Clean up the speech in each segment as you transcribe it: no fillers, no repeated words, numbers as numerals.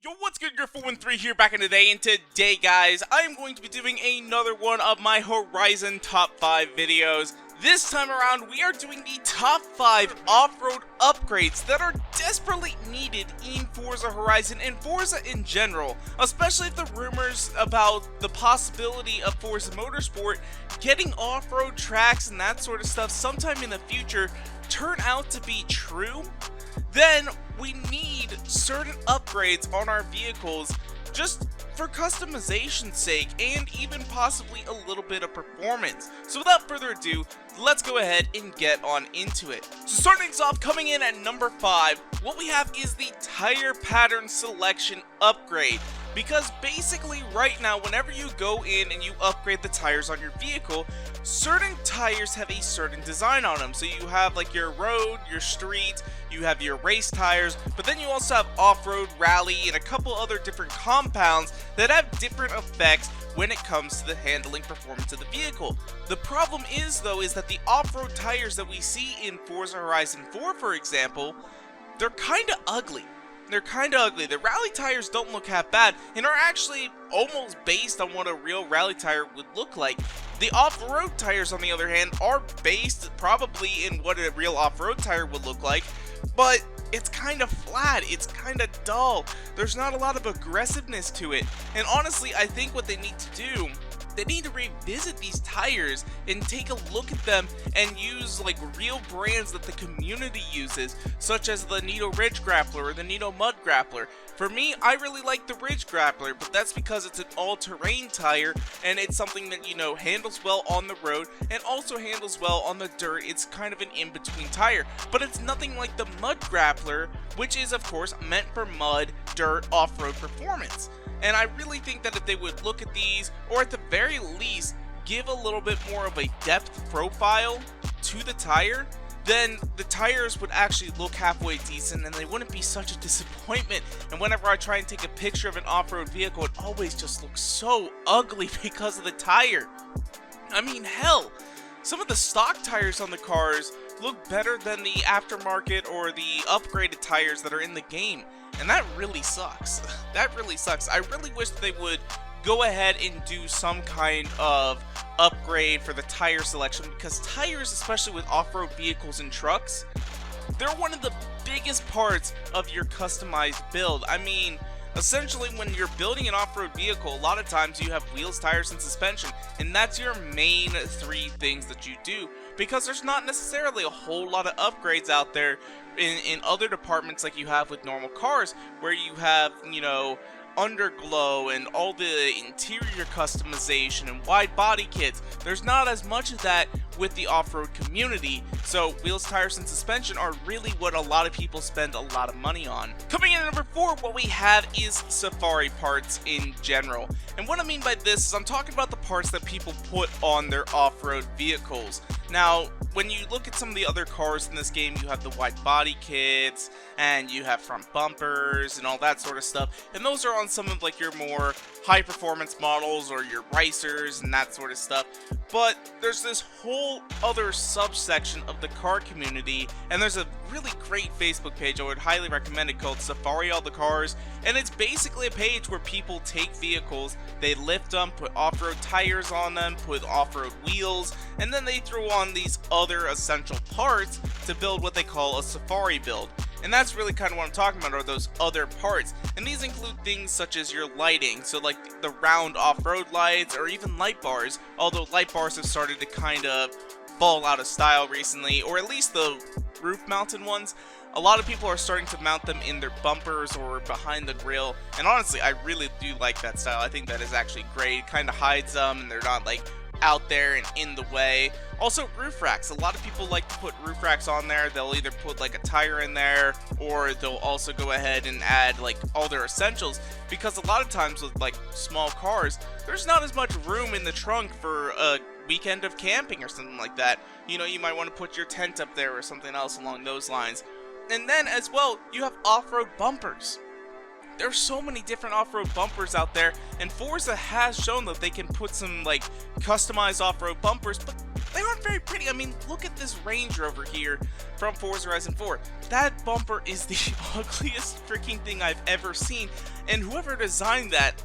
Yo, what's good? Your 413 here back in the day, and today, guys, I am going to be doing another one of my Horizon Top 5 videos. This time around, we are doing the Top 5 Off-Road upgrades that are desperately needed in Forza Horizon and Forza in general, especially if the rumors about the possibility of Forza Motorsport getting off-road tracks and that sort of stuff sometime in the future turn out to be true. Then we need certain upgrades on our vehicles just for customization's sake and even possibly a little bit of performance. So without further ado, let's go ahead and get on into it. So starting things off, coming in at number 5, what we have is the tire pattern selection upgrade. Because basically right now, whenever you go in and you upgrade the tires on your vehicle, certain tires have a certain design on them. So you have like your road, your street, you have your race tires, but then you also have off-road, rally, and a couple other different compounds that have different effects when it comes to the handling performance of the vehicle. The problem is though, is that the off-road tires that we see in Forza Horizon 4, for example, they're kinda ugly. The rally tires don't look half bad and are actually almost based on what a real rally tire would look like. The off-road tires, on the other hand, are based probably in what a real off-road tire would look like, but it's kind of flat, it's kind of dull, there's not a lot of aggressiveness to it. And honestly, I think what they need to do, they need to revisit these tires and take a look at them and use like real brands that the community uses, such as the Nitto Ridge Grappler or the Nitto Mud Grappler. For me, I really like the Ridge Grappler, but that's because it's an all-terrain tire and it's something that, you know, handles well on the road and also handles well on the dirt. It's kind of an in-between tire, but it's nothing like the Mud Grappler, which is of course meant for mud, dirt, off-road performance. And I really think that if they would look at these, or at the very least, give a little bit more of a depth profile to the tire, then the tires would actually look halfway decent and they wouldn't be such a disappointment. And whenever I try and take a picture of an off-road vehicle, it always just looks so ugly because of the tire. I mean, hell, some of the stock tires on the cars look better than the aftermarket or the upgraded tires that are in the game. And that really sucks. That really sucks. I really wish they would go ahead and do some kind of upgrade for the tire selection, because tires, especially with off-road vehicles and trucks, they're one of the biggest parts of your customized build. I mean, essentially when you're building an off-road vehicle, a lot of times you have wheels, tires, and suspension, and that's your main 3 things that you do, because there's not necessarily a whole lot of upgrades out there in other departments like you have with normal cars, where you have, you know, underglow and all the interior customization and wide body kits. There's not as much of that with the off-road community, so wheels, tires, and suspension are really what a lot of people spend a lot of money on. Coming in at number 4, what we have is safari parts in general. And what I mean by this is I'm talking about the parts that people put on their off-road vehicles. Now, when you look at some of the other cars in this game, you have the wide body kits, and you have front bumpers, and all that sort of stuff, and those are on some of like your more high performance models, or your racers, and that sort of stuff. But there's this whole other subsection of the car community, and there's a really great Facebook page I would highly recommend it, called Safari All the Cars, and it's basically a page where people take vehicles, they lift them, put off-road tires on them, put off-road wheels, and then they throw on these other essential parts to build what they call a safari build. And that's really kind of what I'm talking about, are those other parts. And these include things such as your lighting, so like the round off-road lights, or even light bars, although light bars have started to kind of fall out of style recently, or at least the roof-mounted ones. A lot of people are starting to mount them in their bumpers or behind the grill, and honestly, I really do like that style. I think that is actually great. It kind of hides them, and they're not like out there and in the way. Also, roof racks. A lot of people like to put roof racks on there. They'll either put like a tire in there, or they'll also go ahead and add like all their essentials, because a lot of times with like small cars, there's not as much room in the trunk for a weekend of camping or something like that. You know, you might want to put your tent up there or something else along those lines. And then as well, you have off-road bumpers. There's so many different off-road bumpers out there, and Forza has shown that they can put some like customized off-road bumpers, but they aren't very pretty. I mean, look at this Range Rover here from Forza Horizon 4. That bumper is the ugliest freaking thing I've ever seen, and whoever designed that,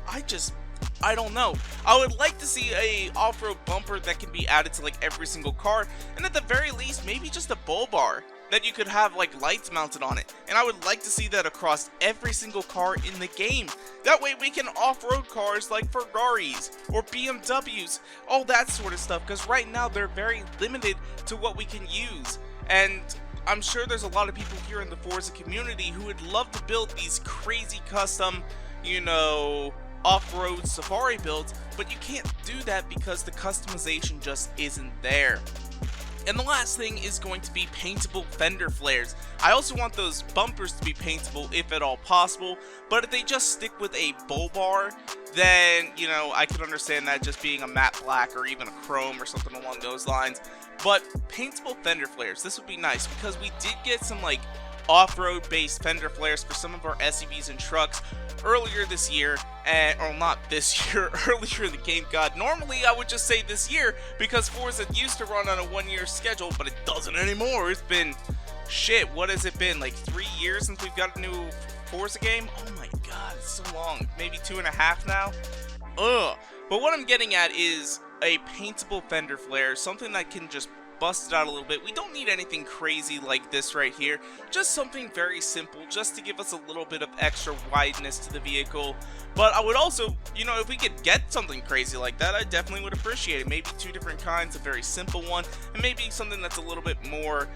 I don't know. I would like to see a off-road bumper that can be added to like every single car, and at the very least, maybe just a bull bar that you could have like lights mounted on it. And I would like to see that across every single car in the game. That way we can off-road cars like Ferraris or BMWs, all that sort of stuff, because right now they're very limited to what we can use. And I'm sure there's a lot of people here in the Forza community who would love to build these crazy custom, you know, off-road safari builds, but you can't do that because the customization just isn't there. And the last thing is going to be paintable fender flares. I also want those bumpers to be paintable if at all possible, but if they just stick with a bull bar, then, you know, I could understand that just being a matte black or even a chrome or something along those lines. But paintable fender flares, this would be nice, because we did get some like off-road based fender flares for some of our SUVs and trucks earlier this year, or not this year, earlier in the game. God, normally I would just say this year because Forza used to run on a 1-year schedule, but it doesn't anymore. It's been, shit, what has it been, like 3 years since we've got a new Forza game? Oh my god, it's so long. Maybe 2.5 now? Ugh. But what I'm getting at is a paintable fender flare, something that can just bust it out a little bit. We don't need anything crazy like this right here, just something very simple, just to give us a little bit of extra wideness to the vehicle. But I would also, you know, if we could get something crazy like that, I definitely would appreciate it. Maybe 2 different kinds, a very simple one, and maybe something that's a little bit more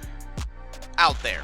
out there,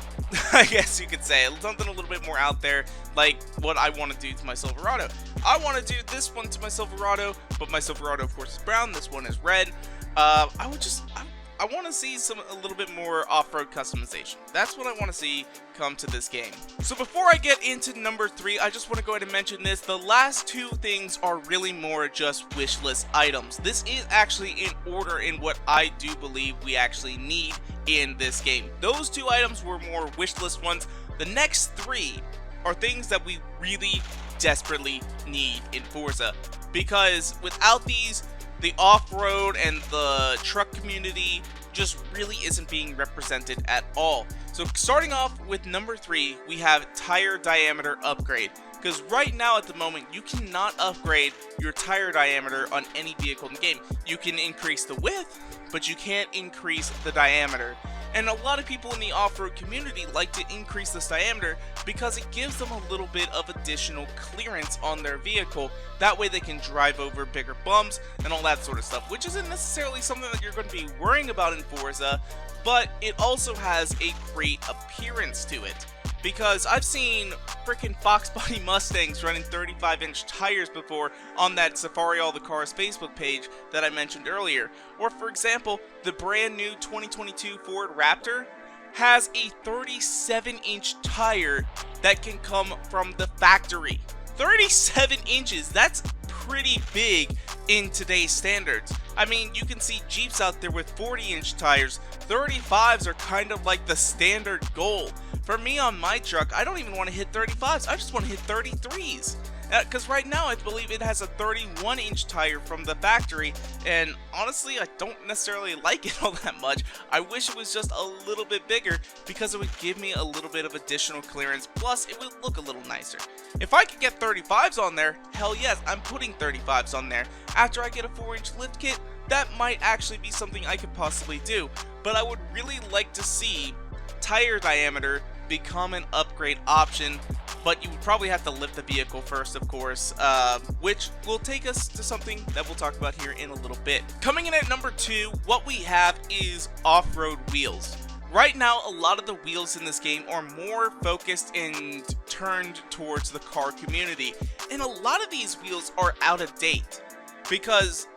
I guess you could say. Something a little bit more out there, like what I want to do to my Silverado. I want to do this one to my Silverado, but my Silverado of course is brown, this one is red. I want to see a little bit more off-road customization. That's what I want to see come to this game. So before I get into number 3, I just want to go ahead and mention this. The last 2 things are really more just wish list items. This is actually in order in what I do believe we actually need in this game. Those 2 items were more wish list ones. The next 3 are things that we really desperately need in Forza, because without these, the off-road and the truck community just really isn't being represented at all. So starting off with number 3, we have tire diameter upgrade. Because right now at the moment, you cannot upgrade your tire diameter on any vehicle in the game. You can increase the width, but you can't increase the diameter. And a lot of people in the off-road community like to increase this diameter because it gives them a little bit of additional clearance on their vehicle. That way they can drive over bigger bumps and all that sort of stuff, which isn't necessarily something that you're going to be worrying about in Forza, but it also has a great appearance to it. Because I've seen freaking Fox Body Mustangs running 35-inch tires before on that Safari All the Cars Facebook page that I mentioned earlier. Or for example, the brand new 2022 Ford Raptor has a 37-inch tire that can come from the factory. 37 inches, that's pretty big in today's standards. I mean, you can see Jeeps out there with 40-inch tires. 35s are kind of like the standard goal. For me on my truck, I don't even want to hit 35s, I just want to hit 33s. Because right now I believe it has a 31-inch tire from the factory, and honestly I don't necessarily like it all that much. I wish it was just a little bit bigger because it would give me a little bit of additional clearance, plus it would look a little nicer. If I could get 35s on there, hell yes, I'm putting 35s on there. After I get a 4-inch lift kit, that might actually be something I could possibly do, but I would really like to see tire diameter become an upgrade option, but you would probably have to lift the vehicle first, of course, which will take us to something that we'll talk about here in a little bit. Coming in at number 2, what we have is off-road wheels. Right now, a lot of the wheels in this game are more focused and turned towards the car community, and a lot of these wheels are out of date, because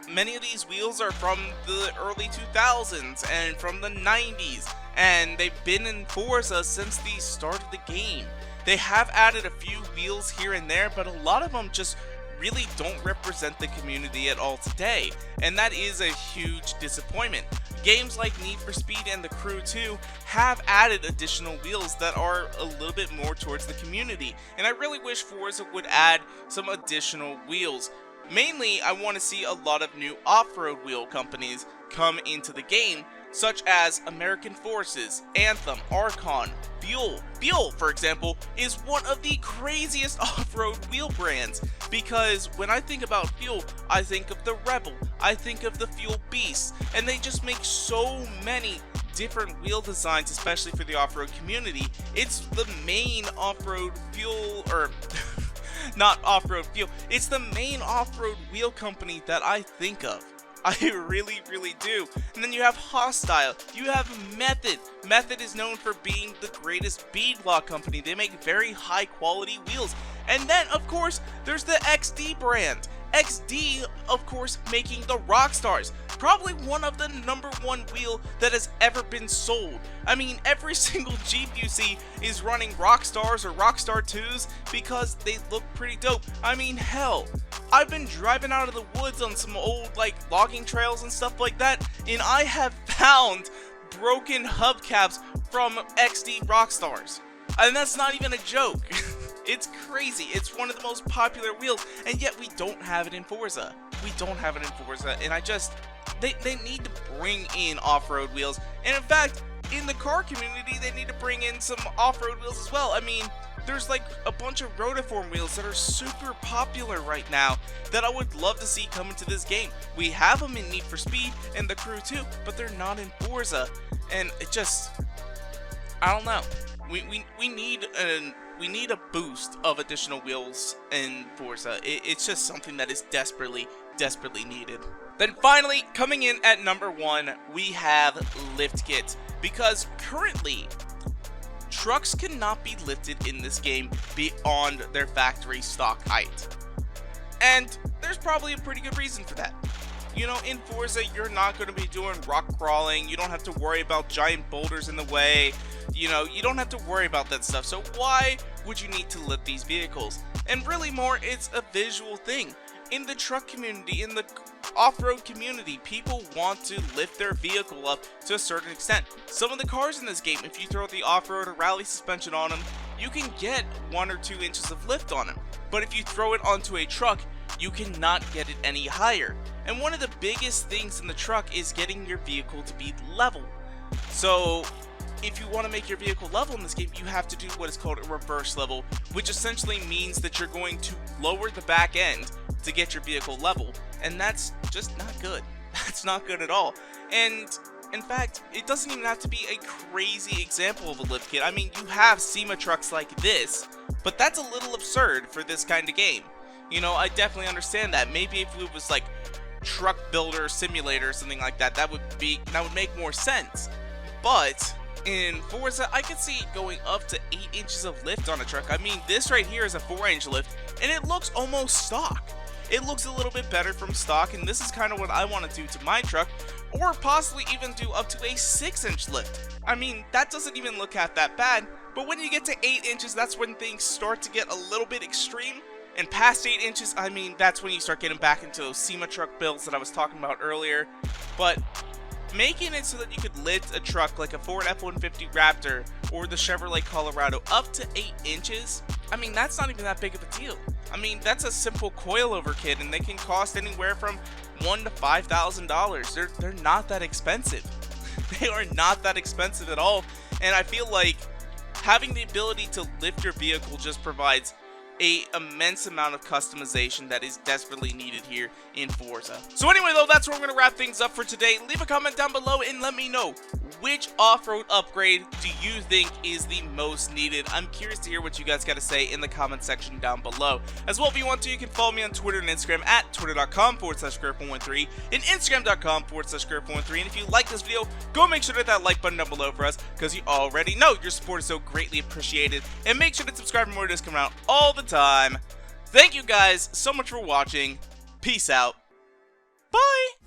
many of these wheels are from the early 2000s and from the 90s, and they've been in Forza since the start of the game. They have added a few wheels here and there, but a lot of them just really don't represent the community at all today, and that is a huge disappointment. Games like Need for Speed and The Crew 2 have added additional wheels that are a little bit more towards the community, and I really wish Forza would add some additional wheels. Mainly, I want to see a lot of new off-road wheel companies come into the game, such as American Forces, Anthem, Archon, Fuel. Fuel, for example, is one of the craziest off-road wheel brands, because when I think about Fuel, I think of the Rebel, I think of the Fuel Beast, and they just make so many different wheel designs, especially for the off-road community. It's the main off-road fuel, or not off-road fuel, it's the main off-road wheel company that I think of. I really do. And then you have Hostile, you have Method. Method is known for being the greatest beadlock company. They make very high quality wheels. And then, of course, there's the XD brand. XD, of course, making the Rockstars. Probably one of the #1 wheel that has ever been sold. I mean, every single Jeep you see is running Rockstars or Rockstar 2s because they look pretty dope. I mean, hell, I've been driving out of the woods on some old, like, logging trails and stuff like that, and I have found broken hubcaps from XD Rockstars. And that's not even a joke. It's crazy. It's one of the most popular wheels, and yet we don't have it in Forza. We don't have it in Forza, and they need to bring in off-road wheels. And in fact, in the car community, they need to bring in some off-road wheels as well. I mean, there's like a bunch of rotiform wheels that are super popular right now that I would love to see come into this game. We have them in Need for Speed and the Crew too, but they're not in Forza, and it just, I don't know. We need a boost of additional wheels in Forza. It's just something that is desperately needed. Then finally, coming in at #1, we have lift kits, because currently trucks cannot be lifted in this game beyond their factory stock height. And there's probably a pretty good reason for that. You know, in Forza, you're not going to be doing rock crawling. You don't have to worry about giant boulders in the way. You know, you don't have to worry about that stuff. So why would you need to lift these vehicles? And really more, it's a visual thing. In the truck community, in the off-road community, people want to lift their vehicle up to a certain extent. Some of the cars in this game, if you throw the off-road or rally suspension on them, you can get 1 or 2 inches of lift on them. But if you throw it onto a truck, you cannot get it any higher. And one of the biggest things in the truck is getting your vehicle to be level. So if you want to make your vehicle level in this game, you have to do what is called a reverse level, which essentially means that you're going to lower the back end to get your vehicle level, and that's just not good. That's not good at all. And in fact, it doesn't even have to be a crazy example of a lift kit. I mean, you have SEMA trucks like this, but that's a little absurd for this kind of game. You know, I definitely understand that. Maybe if it was like Truck Builder Simulator or something like that, that would make more sense. But in Forza, I could see going up to 8 inches of lift on a truck. I mean, this right here is a 4-inch lift, and it looks almost stock. It looks a little bit better from stock, and this is kind of what I want to do to my truck, or possibly even do up to a 6-inch lift. I mean, that doesn't even look half that bad, but when you get to 8 inches, that's when things start to get a little bit extreme. And past 8 inches, I mean, that's when you start getting back into those SEMA truck builds that I was talking about earlier. But making it so that you could lift a truck like a Ford F-150 Raptor or the Chevrolet Colorado up to 8 inches, I mean, that's not even that big of a deal. I mean, that's a simple coilover kit, and they can cost anywhere from $1,000 to $5,000. They're not that expensive. They are not that expensive at all. And I feel like having the ability to lift your vehicle just provides an immense amount of customization that is desperately needed here in Forza. So anyway though, that's where we're going to wrap things up for today. Leave a comment down below and let me know, which off-road upgrade do you think is the most needed? I'm curious to hear what you guys got to say in the comment section down below. As well, if you want to, you can follow me on Twitter and Instagram at twitter.com/Square413 and Instagram.com/Square413. And if you like this video, go make sure to hit that like button down below for us, because you already know your support is so greatly appreciated. And make sure to subscribe for more videos coming out all the time. Thank you guys so much for watching. Peace out. Bye.